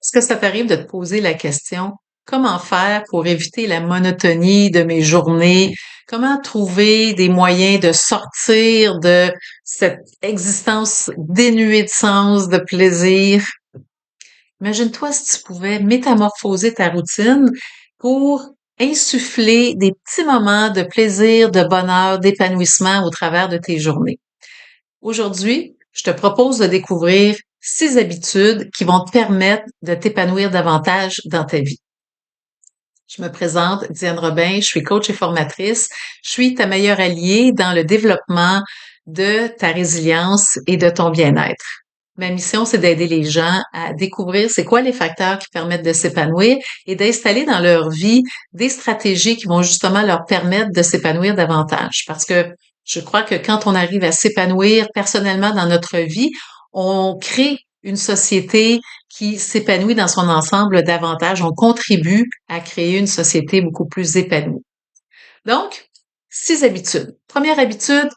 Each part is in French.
Est-ce que ça t'arrive de te poser la question, comment faire pour éviter la monotonie de mes journées? Comment trouver des moyens de sortir de cette existence dénuée de sens, de plaisir? Imagine-toi si tu pouvais métamorphoser ta routine pour insuffler des petits moments de plaisir, de bonheur, d'épanouissement au travers de tes journées. Aujourd'hui, je te propose de découvrir 6 habitudes qui vont te permettre de t'épanouir davantage dans ta vie. Je me présente, Diane Robin, je suis coach et formatrice. Je suis ta meilleure alliée dans le développement de ta résilience et de ton bien-être. Ma mission, c'est d'aider les gens à découvrir c'est quoi les facteurs qui permettent de s'épanouir et d'installer dans leur vie des stratégies qui vont justement leur permettre de s'épanouir davantage. Parce que je crois que quand on arrive à s'épanouir personnellement dans notre vie, on crée une société qui s'épanouit dans son ensemble davantage. On contribue à créer une société beaucoup plus épanouie. Donc, 6 habitudes. Première habitude,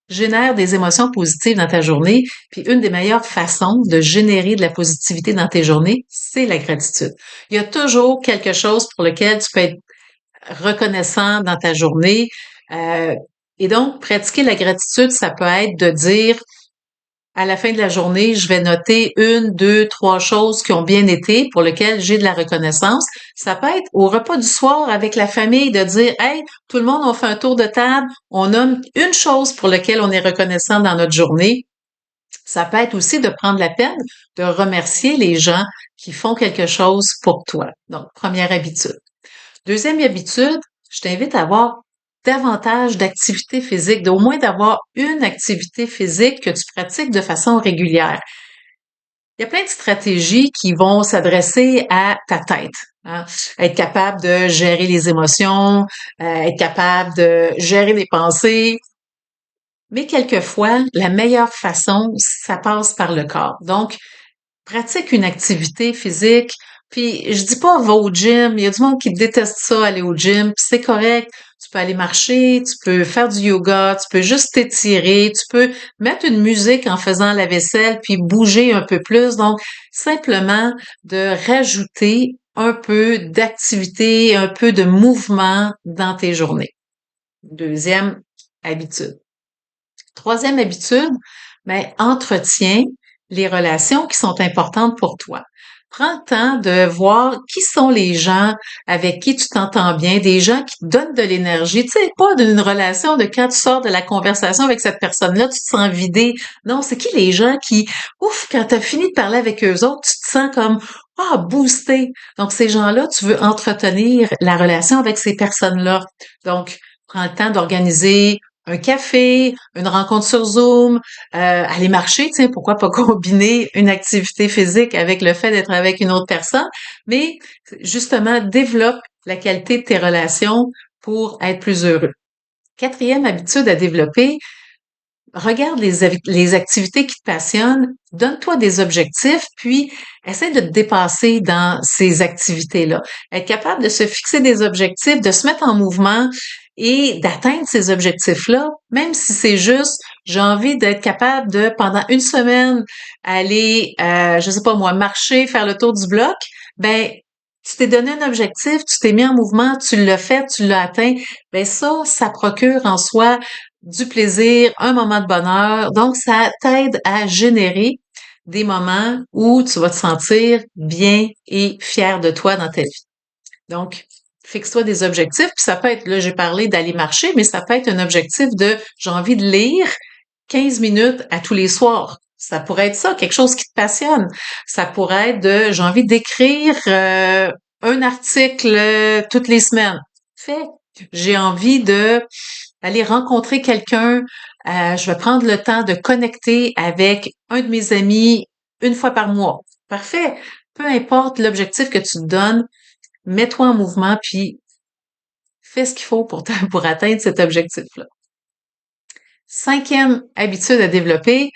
génère des émotions positives dans ta journée. Puis une des meilleures façons de générer de la positivité dans tes journées, c'est la gratitude. Il y a toujours quelque chose pour lequel tu peux être reconnaissant dans ta journée. Euh, et donc, pratiquer la gratitude, ça peut être de dire à la fin de la journée, je vais noter une, deux, trois choses qui ont bien été pour lesquelles j'ai de la reconnaissance. Ça peut être au repas du soir avec la famille de dire, hey, tout le monde, on fait un tour de table, on nomme une chose pour laquelle on est reconnaissant dans notre journée. Ça peut être aussi de prendre la peine de remercier les gens qui font quelque chose pour toi. Donc, première habitude. Deuxième habitude, je t'invite à avoir davantage d'activité physique, d'au moins d'avoir une activité physique que tu pratiques de façon régulière. Il y a plein de stratégies qui vont s'adresser à ta tête. Hein? Être capable de gérer les émotions, être capable de gérer les pensées. Mais quelquefois, la meilleure façon, ça passe par le corps. Donc, pratique une activité physique. Puis je dis pas va au gym, il y a du monde qui déteste ça aller au gym, puis c'est correct. Tu peux aller marcher, tu peux faire du yoga, tu peux juste t'étirer, tu peux mettre une musique en faisant la vaisselle puis bouger un peu plus. Donc simplement de rajouter un peu d'activité, un peu de mouvement dans tes journées. Deuxième habitude. Troisième habitude, ben, entretiens les relations qui sont importantes pour toi. Prends le temps de voir qui sont les gens avec qui tu t'entends bien, des gens qui te donnent de l'énergie. Tu sais, pas d'une relation de quand tu sors de la conversation avec cette personne-là, tu te sens vidé. Non, c'est qui les gens qui, ouf, quand tu as fini de parler avec eux autres, tu te sens comme, ah, boosté. Donc, ces gens-là, tu veux entretenir la relation avec ces personnes-là. Donc, prends le temps d'organiser un café, une rencontre sur Zoom, aller marcher, tiens, pourquoi pas combiner une activité physique avec le fait d'être avec une autre personne, mais justement, développe la qualité de tes relations pour être plus heureux. Quatrième habitude à développer, regarde les activités qui te passionnent, donne-toi des objectifs, puis essaie de te dépasser dans ces activités-là. Être capable de se fixer des objectifs, de se mettre en mouvement et d'atteindre ces objectifs-là, même si c'est juste, j'ai envie d'être capable de, pendant une semaine, aller, je sais pas moi, marcher, faire le tour du bloc, ben, tu t'es donné un objectif, tu t'es mis en mouvement, tu l'as fait, tu l'as atteint, ben ça procure en soi du plaisir, un moment de bonheur. Donc, ça t'aide à générer des moments où tu vas te sentir bien et fier de toi dans ta vie. Donc, fixe-toi des objectifs. Puis ça peut être, là, j'ai parlé d'aller marcher, mais ça peut être un objectif de, j'ai envie de lire 15 minutes à tous les soirs. Ça pourrait être ça, quelque chose qui te passionne. Ça pourrait être de, j'ai envie d'écrire un article toutes les semaines. Fais. J'ai envie de aller rencontrer quelqu'un. Je vais prendre le temps de connecter avec un de mes amis une fois par mois. Parfait. Peu importe l'objectif que tu te donnes, mets-toi en mouvement puis fais ce qu'il faut pour atteindre cet objectif-là. Cinquième habitude à développer,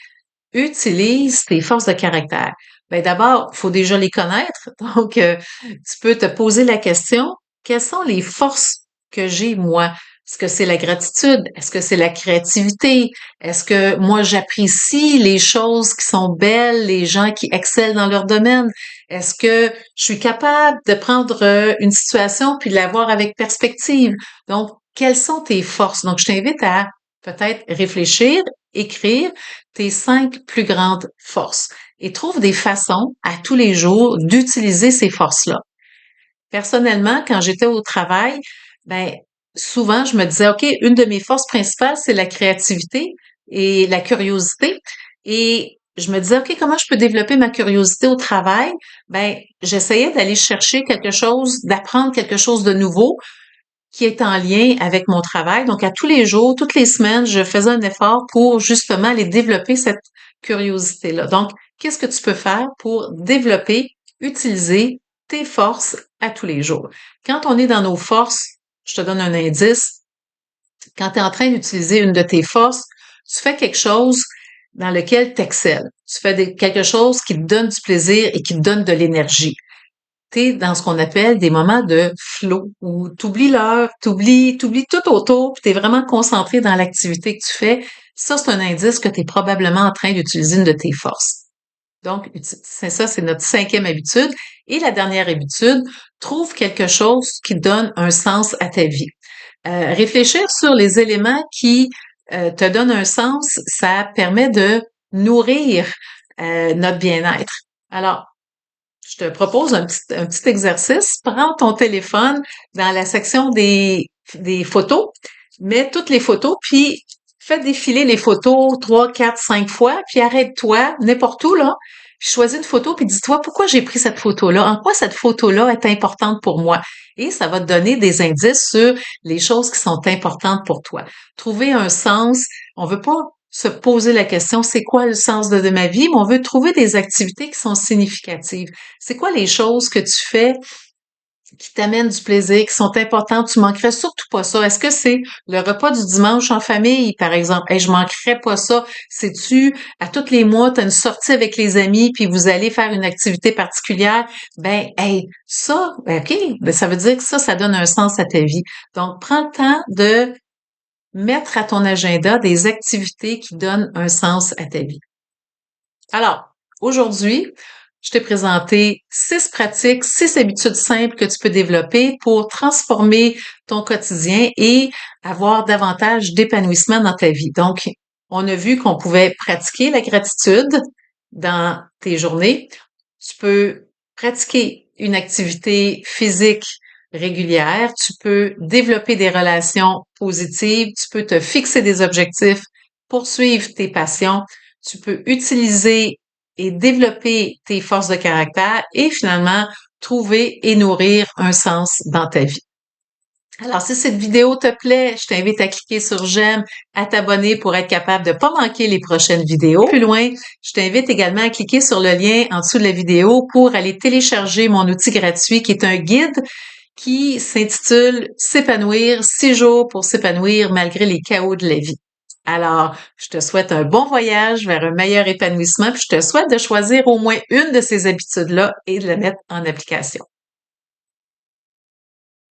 utilise tes forces de caractère. Ben d'abord, il faut déjà les connaître. Donc, tu peux te poser la question, quelles sont les forces que j'ai moi? Est-ce que c'est la gratitude? Est-ce que c'est la créativité? Est-ce que moi, j'apprécie les choses qui sont belles, les gens qui excellent dans leur domaine? Est-ce que je suis capable de prendre une situation puis de la voir avec perspective? Donc, quelles sont tes forces? Donc, je t'invite à peut-être réfléchir, écrire tes 5 plus grandes forces et trouve des façons à tous les jours d'utiliser ces forces-là. Personnellement, quand j'étais au travail, ben souvent je me disais, OK, une de mes forces principales, c'est la créativité et la curiosité. Et je me disais, OK, comment je peux développer ma curiosité au travail? Ben, j'essayais d'aller chercher quelque chose, d'apprendre quelque chose de nouveau qui est en lien avec mon travail. Donc, à tous les jours, toutes les semaines, je faisais un effort pour justement aller développer cette curiosité-là. Donc, qu'est-ce que tu peux faire pour développer, utiliser tes forces à tous les jours? Quand on est dans nos forces, je te donne un indice, quand tu es en train d'utiliser une de tes forces, tu fais quelque chose dans lequel tu excelles. Tu fais quelque chose qui te donne du plaisir et qui te donne de l'énergie. T'es dans ce qu'on appelle des moments de flow où t'oublies l'heure, t'oublies tout autour, puis t'es vraiment concentré dans l'activité que tu fais. Ça, c'est un indice que tu es probablement en train d'utiliser une de tes forces. Donc, c'est ça, c'est notre 5e habitude. Et la dernière habitude, trouve quelque chose qui donne un sens à ta vie. Réfléchir sur les éléments qui te donnent un sens, ça permet de nourrir notre bien-être. Alors, je te propose un petit exercice. Prends ton téléphone dans la section des photos, mets toutes les photos, puis fais défiler les photos 3, 4, 5 fois, puis arrête-toi n'importe où, là. Choisis une photo, puis dis-toi pourquoi j'ai pris cette photo-là, en quoi cette photo-là est importante pour moi. Et ça va te donner des indices sur les choses qui sont importantes pour toi. Trouver un sens. On veut pas se poser la question, c'est quoi le sens de ma vie, mais on veut trouver des activités qui sont significatives. C'est quoi les choses que tu fais qui t'amènent du plaisir, qui sont importantes? Tu manquerais surtout pas ça. Est-ce que c'est le repas du dimanche en famille, par exemple? Hey, je manquerais pas ça. C'est-tu, à tous les mois, tu as une sortie avec les amis, puis vous allez faire une activité particulière? Ben, hey, ça, ben, OK, ben, ça veut dire que ça donne un sens à ta vie. Donc, prends le temps de mettre à ton agenda des activités qui donnent un sens à ta vie. Alors, aujourd'hui, je t'ai présenté 6 pratiques, 6 habitudes simples que tu peux développer pour transformer ton quotidien et avoir davantage d'épanouissement dans ta vie. Donc, on a vu qu'on pouvait pratiquer la gratitude dans tes journées. Tu peux pratiquer une activité physique régulière. Tu peux développer des relations positives. Tu peux te fixer des objectifs, poursuivre tes passions. Tu peux utiliser et développer tes forces de caractère et finalement trouver et nourrir un sens dans ta vie. Alors, si cette vidéo te plaît, je t'invite à cliquer sur j'aime, à t'abonner pour être capable de ne pas manquer les prochaines vidéos. Plus loin, je t'invite également à cliquer sur le lien en dessous de la vidéo pour aller télécharger mon outil gratuit qui est un guide qui s'intitule S'épanouir, 6 jours pour s'épanouir malgré les chaos de la vie. Alors, je te souhaite un bon voyage vers un meilleur épanouissement, puis je te souhaite de choisir au moins une de ces habitudes-là et de la mettre en application.